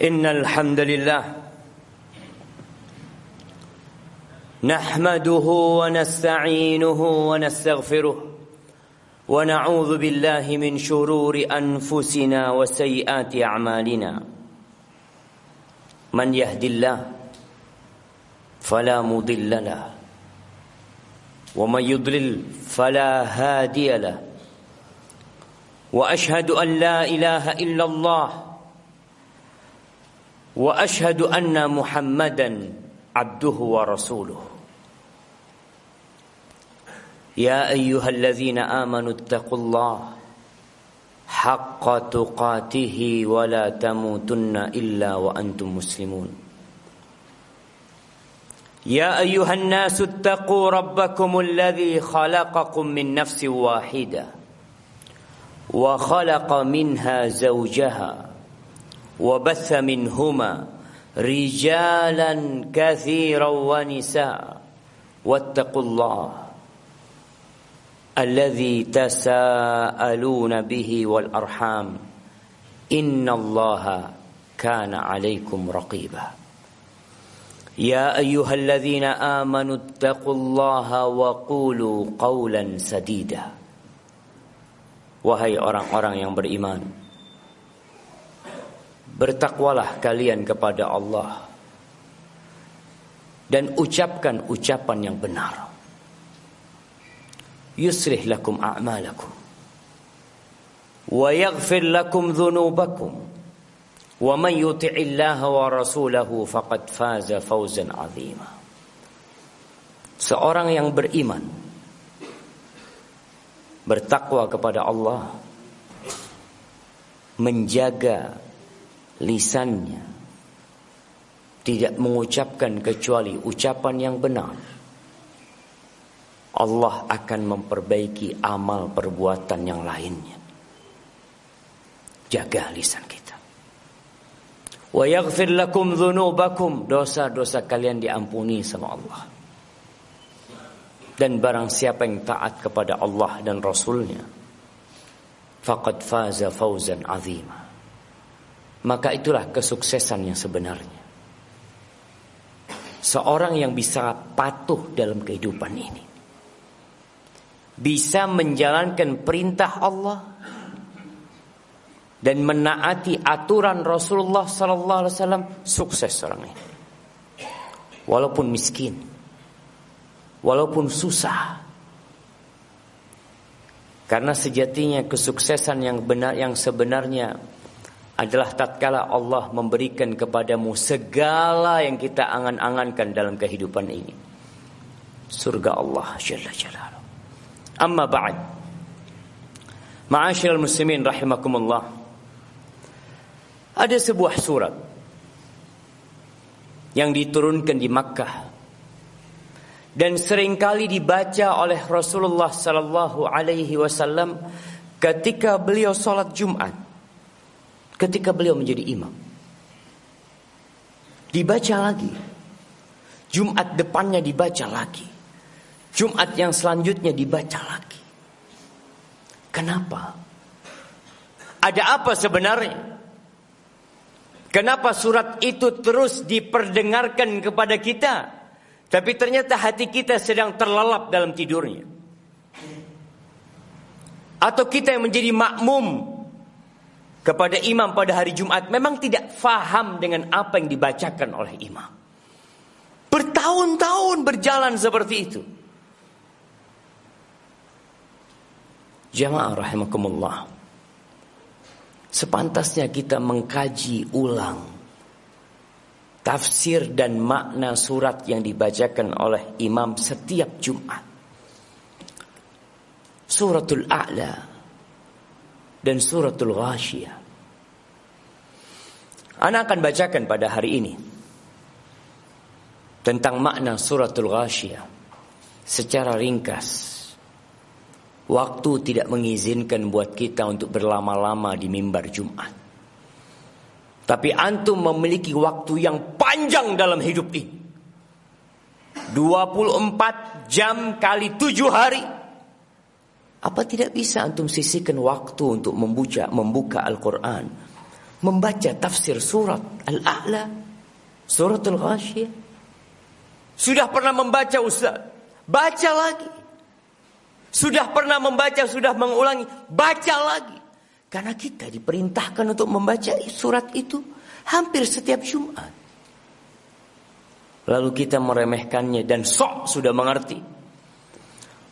إن الحمد لله نحمده ونستعينه ونستغفره ونعوذ بالله من شرور أنفسنا وسيئات أعمالنا من يهد الله فلا مضل له ومن يضلل فلا هادي له وأشهد أن لا إله إلا الله وأشهد أن محمدا عبده ورسوله يا أيها الذين آمنوا اتقوا الله حق تقاته ولا تموتن إلا وأنتم مسلمون يا أيها الناس اتقوا ربكم الذي خلقكم من نفس واحدة وخلق منها زوجها وبث منهما رجالا كثيرا ونساء واتقوا الله الذي تساءلون به والأرحام إن الله كان عليكم رقيبا يا أيها الذين آمنوا اتقوا الله وقولوا قولا سديدا. Wahai orang-orang yang beriman, bertakwalah kalian kepada Allah dan ucapkan ucapan yang benar. Yuslih lakum a'malakum wa yaghfir lakum dhunubakum wa man yuti'illaha wa rasulahu faqad faza fawzan 'azima. Seorang yang beriman bertakwa kepada Allah, menjaga lisannya, tidak mengucapkan kecuali ucapan yang benar, Allah akan memperbaiki amal perbuatan yang lainnya. Jaga lisan kita. Wa yaghfir lakum dhunubakum, dosa-dosa kalian diampuni sama Allah. Dan barang siapa yang taat kepada Allah dan Rasulnya, faqad faza fawzan 'azima, maka itulah kesuksesan yang sebenarnya. Seorang yang bisa patuh dalam kehidupan ini, bisa menjalankan perintah Allah dan menaati aturan Rasulullah sallallahu alaihi wasallam, sukses orang ini. Walaupun miskin, walaupun susah. Karena sejatinya kesuksesan yang benar, yang sebenarnya adalah tatkala Allah memberikan kepadamu segala yang kita angan-angankan dalam kehidupan ini. Surga Allah Jalla Jalaluhu. Amma ba'd. Ma'asyiral muslimin rahimakumullah. Ada sebuah surat yang diturunkan di Makkah dan seringkali dibaca oleh Rasulullah sallallahu alaihi wasallam ketika beliau salat Jumat, ketika beliau menjadi imam. Dibaca lagi. Jumat depannya dibaca lagi. Jumat yang selanjutnya dibaca lagi. Kenapa? Ada apa sebenarnya? Kenapa surat itu terus diperdengarkan kepada kita, tapi ternyata hati kita sedang terlelap dalam tidurnya? Atau kita yang menjadi makmum kepada imam pada hari Jumat memang tidak faham dengan apa yang dibacakan oleh imam. Bertahun-tahun berjalan seperti itu. Jamaah rahimakumullah, sepantasnya kita mengkaji ulang tafsir dan makna surat yang dibacakan oleh imam setiap Jumat. Suratul A'la dan Suratul Ghashiyah. Ana akan bacakan pada hari ini tentang makna Suratul Ghashiyah secara ringkas. Waktu tidak mengizinkan buat kita untuk berlama-lama di mimbar Jumat. Tapi antum memiliki waktu yang panjang dalam hidup ini. 24 jam kali 7 hari. Apa tidak bisa antum sisihkan waktu untuk membuka Al-Quran? membaca tafsir surat Al-A'la, surat Al-Ghasyiyah? Sudah pernah membaca Ustaz? Baca lagi. Sudah pernah membaca, sudah mengulangi, baca lagi. Karena kita diperintahkan untuk membaca surat itu hampir setiap Jumat. Lalu kita meremehkannya dan sok sudah mengerti.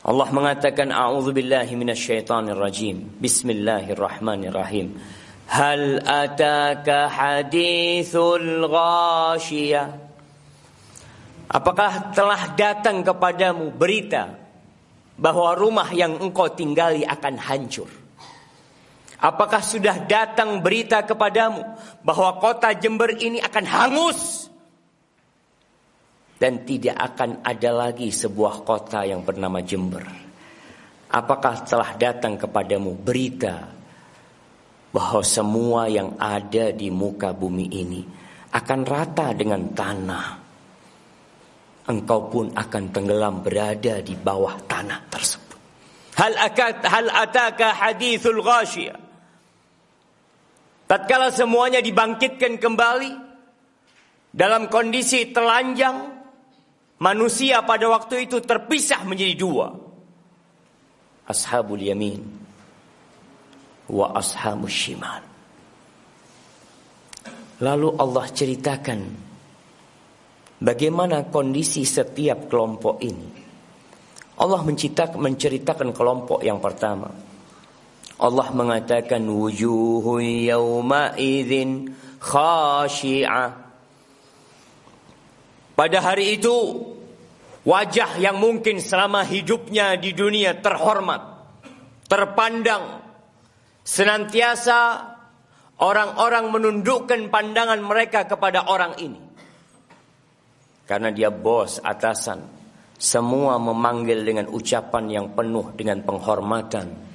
Allah mengatakan, a'udzubillahi minasyaitonirrajim. Bismillahirrahmanirrahim. Hal ataka hadithul ghasyiyah? Apakah telah datang kepadamu berita bahwa rumah yang engkau tinggali akan hancur? Apakah sudah datang berita kepadamu bahwa kota Jember ini akan hangus dan tidak akan ada lagi sebuah kota yang bernama Jember? Apakah telah datang kepadamu berita bahwa semua yang ada di muka bumi ini akan rata dengan tanah? Engkau pun akan tenggelam berada di bawah tanah tersebut. Hal ataka hadithul ghasyiyah? Tatkala semuanya dibangkitkan kembali dalam kondisi telanjang, manusia pada waktu itu terpisah menjadi dua. Ashabul yamin wa ashabus shimal. Lalu Allah ceritakan bagaimana kondisi setiap kelompok ini. Allah menceritakan kelompok yang pertama. Allah mengatakan wujuhun yawma idzin khashi'ah. Pada hari itu wajah yang mungkin selama hidupnya di dunia terhormat, terpandang, senantiasa orang-orang menundukkan pandangan mereka kepada orang ini. Karena dia bos, atasan, semua memanggil dengan ucapan yang penuh dengan penghormatan.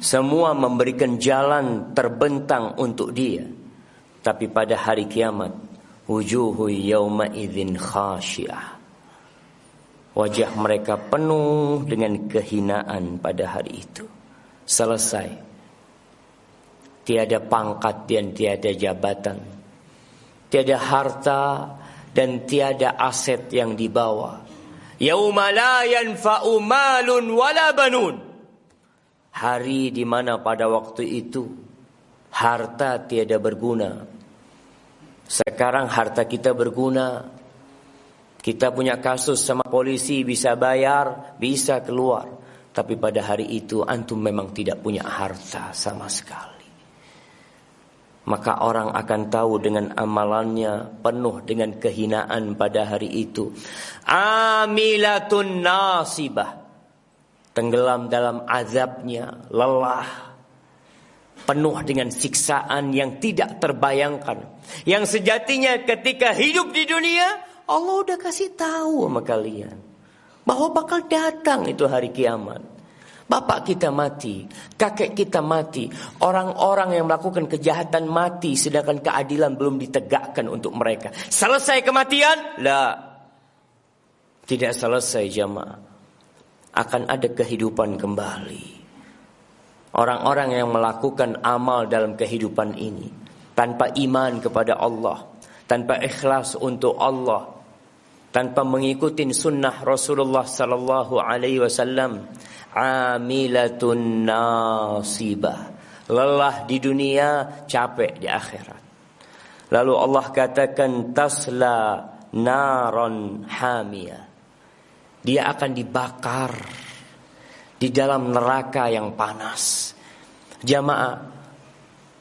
Semua memberikan jalan terbentang untuk dia. Tapi pada hari kiamat, wujuhu yawma idzin khasyi'ah. Wajah mereka penuh dengan kehinaan pada hari itu. Selesai. Tiada pangkat dan tiada jabatan. Tiada harta dan tiada aset yang dibawa. Yauma la yanfa'u malun wala banun. Hari di mana pada waktu itu harta tiada berguna. Sekarang harta kita berguna. Kita punya kasus sama polisi, bisa bayar, bisa keluar. Tapi pada hari itu antum memang tidak punya harta sama sekali. Maka orang akan tahu dengan amalannya penuh dengan kehinaan pada hari itu. Amilatun nasibah. Tenggelam dalam azabnya, lelah, penuh dengan siksaan yang tidak terbayangkan. Yang sejatinya ketika hidup di dunia, Allah udah kasih tahu sama kalian bahwa bakal datang itu hari kiamat. Bapak kita mati, kakek kita mati, orang-orang yang melakukan kejahatan mati, sedangkan keadilan belum ditegakkan untuk mereka. Selesai kematian? La, tidak selesai jamaah. Akan ada kehidupan kembali. Orang-orang yang melakukan amal dalam kehidupan ini tanpa iman kepada Allah, tanpa ikhlas untuk Allah, tanpa mengikuti sunnah Rasulullah sallallahu alaihi wasallam, amilatun nasibah. Lelah di dunia, capek di akhirat. Lalu Allah katakan tasla naron hamiyah. Dia akan dibakar di dalam neraka yang panas. Jamaah,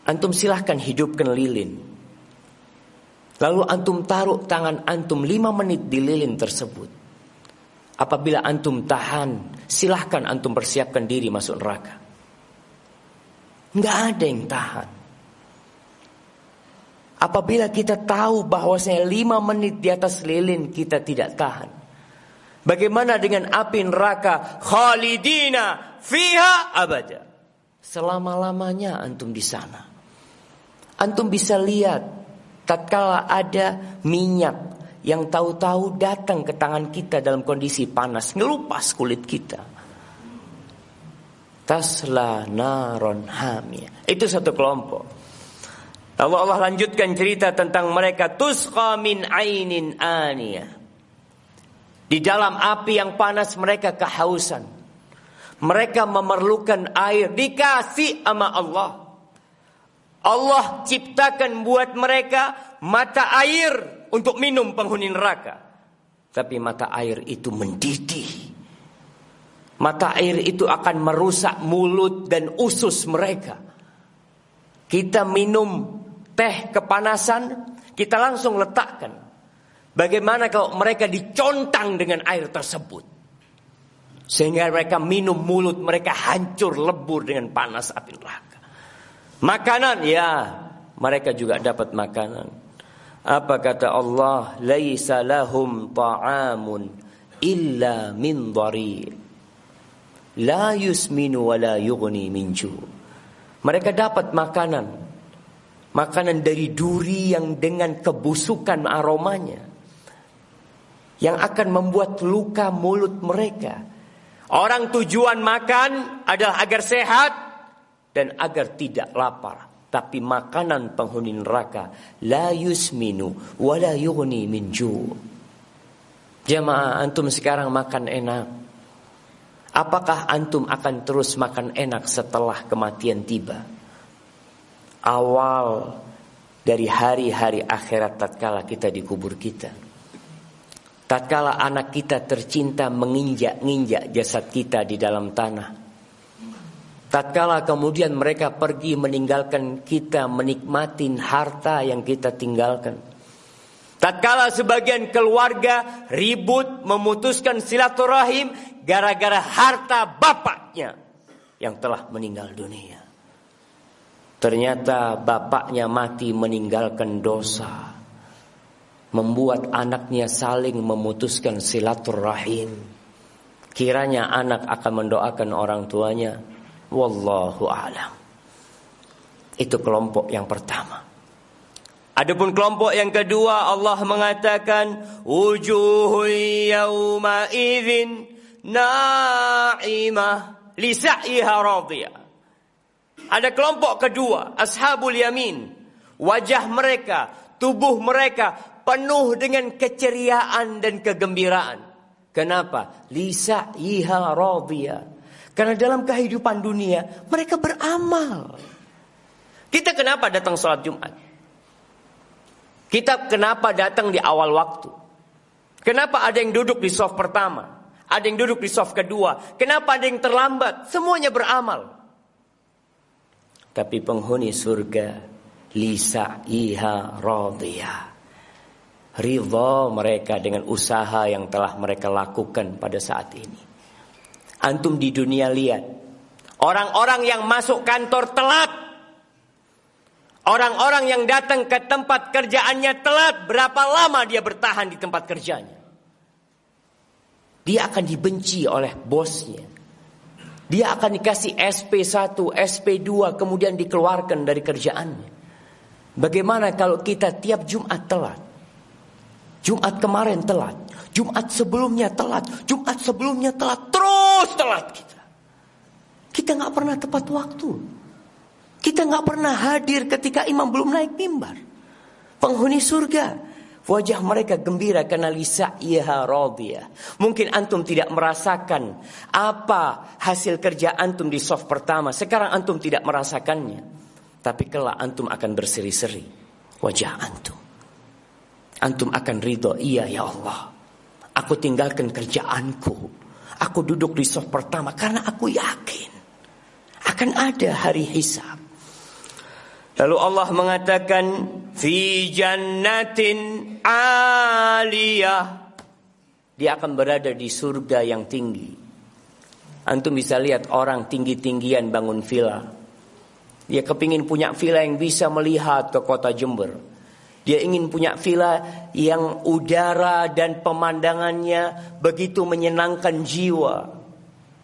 antum silahkan hidupkan lilin. Lalu antum taruh tangan antum 5 menit di lilin tersebut. Apabila antum tahan, silahkan antum persiapkan diri masuk neraka. Nggak ada yang tahan. Apabila kita tahu bahwasanya 5 menit di atas lilin kita tidak tahan. Bagaimana dengan api neraka? Khalidina fiha abada. Selama-lamanya antum di sana. Antum bisa lihat tatkala ada minyak yang tahu-tahu datang ke tangan kita dalam kondisi panas, ngelupas kulit kita. Tasla naron hamiyah. Itu satu kelompok. Lalu Allah lanjutkan cerita tentang mereka, tusqa min ainin aniyah. Di dalam api yang panas mereka kehausan. Mereka memerlukan air, dikasih sama Allah. Allah ciptakan buat mereka mata air untuk minum penghuni neraka. Tapi mata air itu mendidih. Mata air itu akan merusak mulut dan usus mereka. Kita minum teh kepanasan, kita langsung letakkan. Bagaimana kalau mereka dicontang dengan air tersebut? Sehingga mereka minum, mulut mereka hancur lebur dengan panas api neraka. Makanan, ya, mereka juga dapat makanan. Apa kata Allah? Laisa lahum ta'amun illa min dhari' la yusminu wa la yughni min ju'. Mereka dapat makanan. Makanan dari duri yang dengan kebusukan aromanya, yang akan membuat luka mulut mereka. Orang tujuan makan adalah agar sehat dan agar tidak lapar. Tapi makanan penghuni neraka, la yusminu wa la yughni min ju'. Jamaah, antum sekarang makan enak. Apakah antum akan terus makan enak setelah kematian tiba? Awal dari hari-hari akhirat tatkala kita dikubur kita. Tatkala anak kita tercinta menginjak-injak jasad kita di dalam tanah. Tatkala kemudian mereka pergi meninggalkan kita, menikmati harta yang kita tinggalkan. Tatkala sebagian keluarga ribut memutuskan silaturahim gara-gara harta bapaknya yang telah meninggal dunia. Ternyata bapaknya mati meninggalkan dosa, membuat anaknya saling memutuskan silaturahim. Kiranya anak akan mendoakan orang tuanya. Wallahu a'lam. Itu kelompok yang pertama. Adapun kelompok yang kedua, Allah mengatakan wujuhun yawma idzin na'imah li sa'yiha radiyah. Ada kelompok kedua, ashabul yamin. Wajah mereka, tubuh mereka penuh dengan keceriaan dan kegembiraan. Kenapa? Li sa'yiha radiyah. Karena dalam kehidupan dunia mereka beramal. Kita kenapa datang sholat Jumat? Kita kenapa datang di awal waktu? Kenapa ada yang duduk di shaf pertama? Ada yang duduk di shaf kedua? Kenapa ada yang terlambat? Semuanya beramal. Tapi penghuni surga, lisa'iha radiyah. Ridha mereka dengan usaha yang telah mereka lakukan pada saat ini. Antum di dunia lihat, orang-orang yang masuk kantor telat. Orang-orang yang datang ke tempat kerjaannya telat, berapa lama dia bertahan di tempat kerjanya? Dia akan dibenci oleh bosnya. Dia akan dikasih SP1, SP2, kemudian dikeluarkan dari kerjaannya. Bagaimana kalau kita tiap Jumat telat? Jumat kemarin telat, Jumat sebelumnya telat, Jumat sebelumnya telat, terus telat kita. Kita gak pernah tepat waktu. Kita gak pernah hadir ketika imam belum naik mimbar. Penghuni surga, wajah mereka gembira karena lisa'iha radiyah. Mungkin antum tidak merasakan apa hasil kerja antum di shaf pertama. Sekarang antum tidak merasakannya. Tapi kelak antum akan berseri-seri wajah antum. Antum akan ridho, iya ya Allah, aku tinggalkan kerjaanku, aku duduk di shaf pertama karena aku yakin akan ada hari hisab. Lalu Allah mengatakan fi jannatin aliyah. Dia akan berada di surga yang tinggi. Antum bisa lihat orang tinggi-tinggian bangun villa. Dia kepingin punya villa yang bisa melihat ke kota Jember. Dia ingin punya villa yang udara dan pemandangannya begitu menyenangkan jiwa.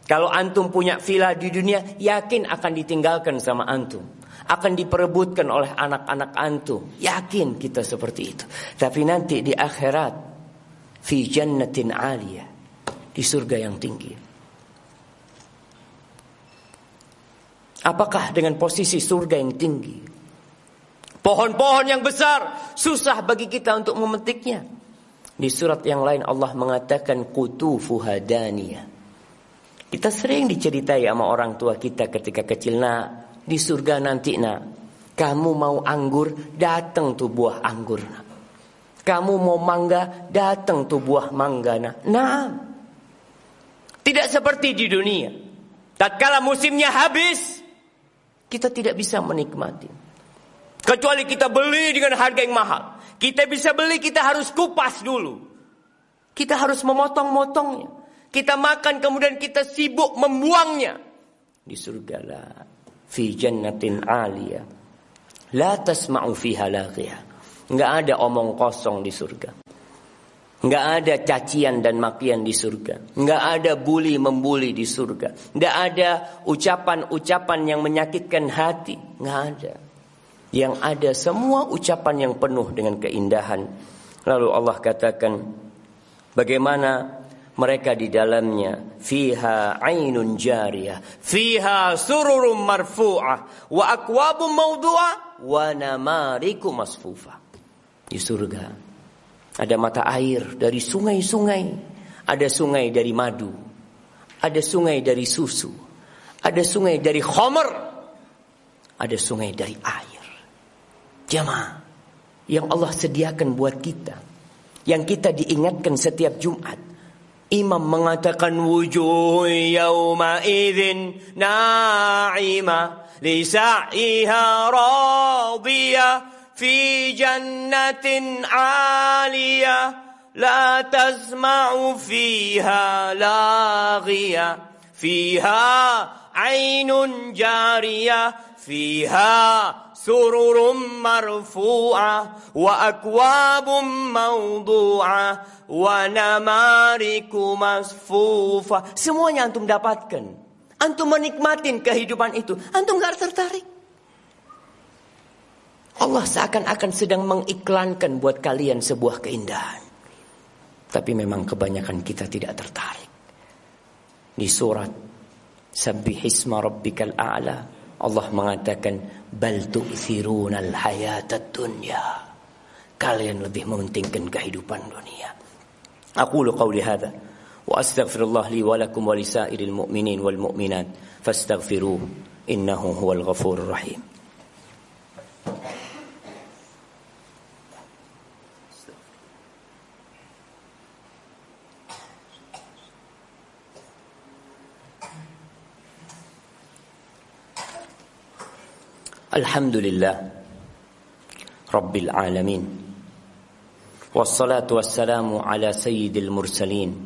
Kalau antum punya villa di dunia, yakin akan ditinggalkan sama antum. Akan diperebutkan oleh anak-anak antum. Yakin kita seperti itu. Tapi nanti di akhirat, fi jannatin aliyah, di surga yang tinggi. Apakah dengan posisi surga yang tinggi, Pohon-pohon yang besar susah bagi kita untuk memetiknya. Di surat yang lain Allah mengatakan qutufuha daniyah. Kita sering diceritai sama orang tua kita ketika kecil, nak, di surga nanti, nak, kamu mau anggur, datang tuh buah anggur, nak. Kamu mau mangga, datang tuh buah mangga, nak. Nah, tidak seperti di dunia. Tatkala musimnya habis, kita tidak bisa menikmati. Kecuali kita beli dengan harga yang mahal. Kita bisa beli, kita harus kupas dulu. Kita harus memotong-motongnya. Kita makan, kemudian kita sibuk membuangnya. Di surga la fi jannatin aliyah la tasma'u fiha laghiyah. Enggak ada omong kosong di surga. Enggak ada cacian dan makian di surga. Enggak ada bully membuli di surga. Enggak ada ucapan-ucapan yang menyakitkan hati. Enggak ada. Yang ada semua ucapan yang penuh dengan keindahan. Lalu Allah katakan bagaimana mereka di dalamnya, fiha ainun jariyah, fiha sururum marfu'ah, wa akwabum mawdu'ah, wa namariku masfufah. Di surga ada mata air dari sungai-sungai, ada sungai dari madu, ada sungai dari susu, ada sungai dari khamr, ada sungai dari air. Jamaah yang Allah sediakan buat kita, yang kita diingatkan setiap Jumat. Imam mengatakan wujuh yawma idzin na'imah li sa'iha radiyah fi jannatin 'aliyah la tasma'u fiha laghiyah fiha 'ainun jariyah fiha sururum marfu'ah wa akwabum mawdu'ah wa namariku masfufah. Semuanya antum dapatkan. Antum menikmatin kehidupan itu. Antum gak tertarik. Allah seakan-akan sedang mengiklankan buat kalian sebuah keindahan. Tapi memang kebanyakan kita tidak tertarik. Di surat Sabbihisma rabbikal a'la Allah mengatakan bal tu'thirunal hayatad dunya. Kalian lebih mementingkan kehidupan dunia. Aqulu qawli hadza wa astaghfirullah li wa lakum wa lisairil mu'minin wal mu'minat fastaghfiruhu innahu huwal ghafurur rahim. Alhamdulillah Rabbil alamin. Wassalatu wassalamu ala sayyidil mursalin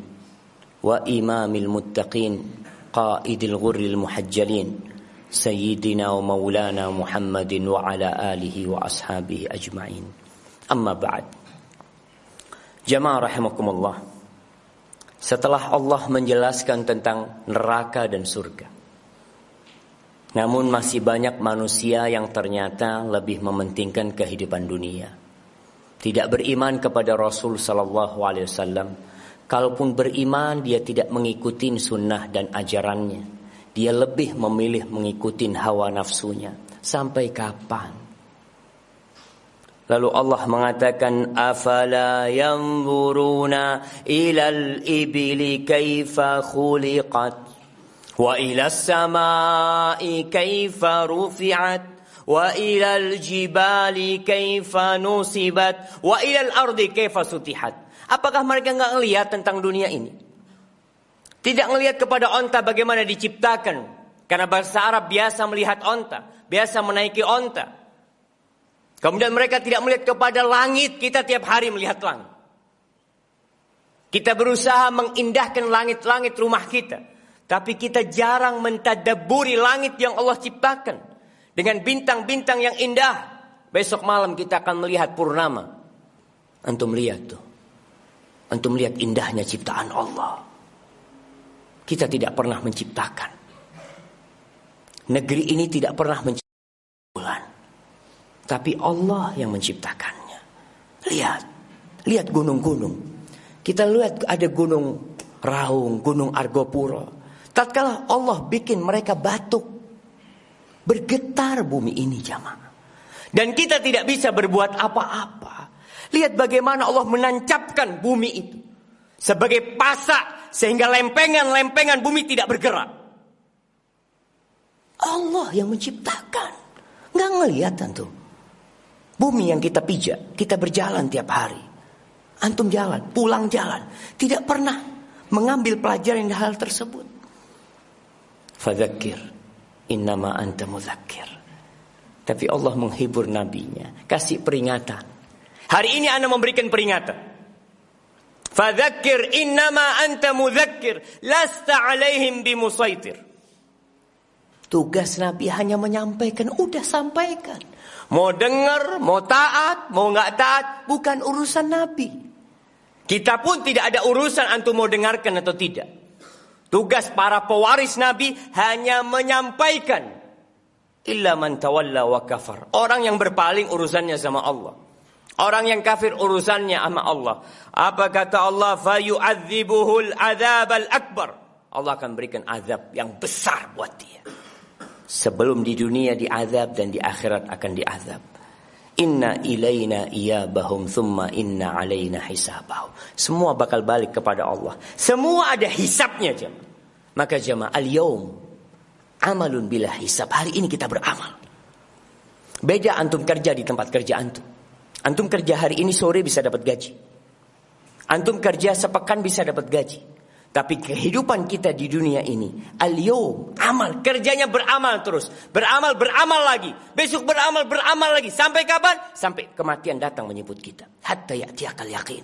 wa imamil muttaqin qaidil ghurril muhajjalin sayyidina wa maulana Muhammadin wa ala alihi wa ashabihi ajma'in. Amma ba'd. Jamaah rahimakumullah. Setelah Allah menjelaskan tentang neraka dan surga, namun masih banyak manusia yang ternyata lebih mementingkan kehidupan dunia. Tidak beriman kepada Rasul sallallahu alaihi wasallam. Kalaupun beriman, dia tidak mengikuti sunnah dan ajarannya. Dia lebih memilih mengikuti hawa nafsunya. Sampai kapan? Lalu Allah mengatakan afala yanzuruna ilal ibili kaifa khuliqat wa ilas samai kaifa rufi'at wa ilal jibali kaifa nusibat wa ilal ardi kaifa sutihat. Apakah mereka enggak ngelihat tentang dunia ini? Tidak ngelihat kepada onta bagaimana diciptakan. Karena bahasa Arab biasa melihat onta, biasa menaiki onta. Kemudian mereka tidak melihat kepada langit. Kita tiap hari melihat langit. Kita berusaha mengindahkan langit-langit rumah kita. Tapi kita jarang mentadabburi langit yang Allah ciptakan. Dengan bintang-bintang yang indah. Besok malam kita akan melihat purnama. Antum lihat tuh. Antum lihat indahnya ciptaan Allah. Kita tidak pernah menciptakan. Negeri ini tidak pernah menciptakan bulan. Tapi Allah yang menciptakannya. Lihat gunung-gunung. Kita lihat ada gunung Raung, gunung Argopuro. Tatkala Allah bikin mereka batuk, bergetar bumi ini jamaah. Dan kita tidak bisa berbuat apa-apa. Lihat bagaimana Allah menancapkan bumi itu sebagai pasak sehingga lempengan-lempengan bumi tidak bergerak. Allah yang menciptakan. Nggak ngelihat antum. Bumi yang kita pijak, kita berjalan tiap hari. Antum jalan, pulang jalan. Tidak pernah mengambil pelajaran dari hal tersebut. Fadzakir innama anta mudzakir. Tapi Allah menghibur nabinya, kasih peringatan. Hari ini Anda memberikan peringatan. Fadzakir innama anta mudzakir lasta alaihim bimusaitir. Tugas Nabi hanya menyampaikan, udah sampaikan. Mau dengar, mau taat, mau nggak taat, bukan urusan Nabi. Kita pun tidak ada urusan antum mau dengarkan atau tidak. Tugas para pewaris Nabi hanya menyampaikan. Illa man tawalla wa kafar. Orang yang berpaling urusannya sama Allah. Orang yang kafir urusannya sama Allah. Apa kata Allah? Fayu'adzibuhul adzabal akbar. Allah akan berikan azab yang besar buat dia. Sebelum di dunia diazab dan di akhirat akan diazab. Inna ilaina iyabahum thumma inna alaina hisabahum. Semua bakal balik kepada Allah. Semua ada hisabnya jemaah. Maka jemaah al-yaum amalun bila hisab. Hari ini kita beramal. Beda antum kerja di tempat kerja antum. Antum kerja hari ini sore bisa dapat gaji. Antum kerja sepekan bisa dapat gaji. Tapi kehidupan kita di dunia ini, al-yawm, amal, kerjanya beramal terus. Beramal lagi. Besok beramal lagi. Sampai kapan? Sampai kematian datang menyebut kita. Hatta ya'tiyakal yaqin.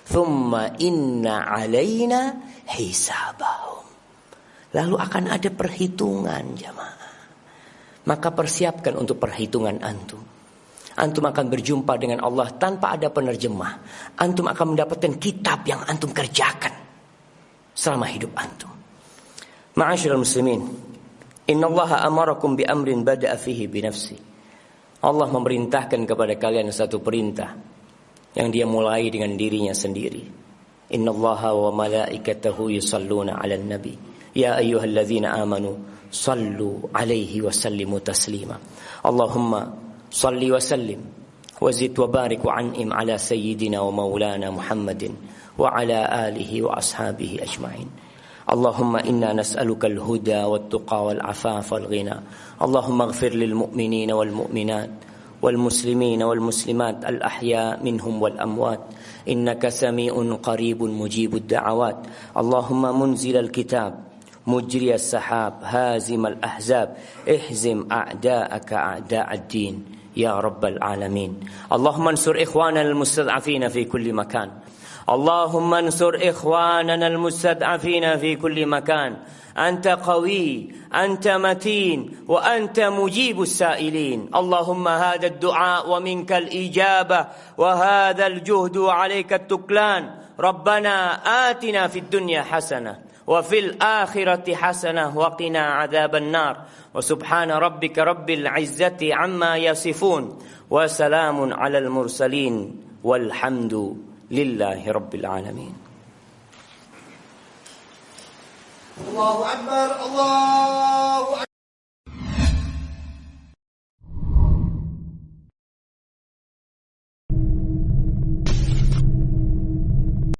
Thumma inna alaina hisabahum. Lalu akan ada perhitungan jamaah. Maka persiapkan untuk perhitungan antum. Antum akan berjumpa dengan Allah tanpa ada penerjemah. Antum akan mendapatkan kitab yang antum kerjakan selama hidup antum. Ma'asyiral muslimin, innallaha amarakum bi amrin bada'a fihi bi nafsi. Allah memerintahkan kepada kalian satu perintah yang dia mulai dengan dirinya sendiri. Innallaha wa malaikatahu yusalluna 'alan nabi. Ya ayyuhalladzina amanu sallu 'alaihi wa sallimu taslima. Allahumma salli wa sallim wa zid wa barik wa an'im 'ala sayyidina wa maulana Muhammadin وعلى آله وأصحابه أجمعين. اللهم إنا نسألك الهدى والتقى والعفاف والغنى. اللهم اغفر للمؤمنين والمؤمنات والمسلمين والمسلمات الأحياء منهم والأموات إنك سميع قريب مجيب الدعوات. اللهم منزل الكتاب مجري السحاب هازم الأحزاب اهزم أعداءك أعداء الدين يا رب العالمين. اللهم انصر إخواننا المستضعفين في كل مكان. اللهم انصر إخواننا المستضعفين في كل مكان. أنت قوي، أنت متين، وأنت مجيب السائلين. اللهم هذا الدعاء ومنك الإجابة وهذا الجهد وعليك التكلان. ربنا آتنا في الدنيا حسنة وفي الآخرة حسنة وقنا عذاب النار. وسبحان ربك رب العزة عما يصفون وسلام على المرسلين والحمد لله رب العالمين. الله أكبر الله أكبر.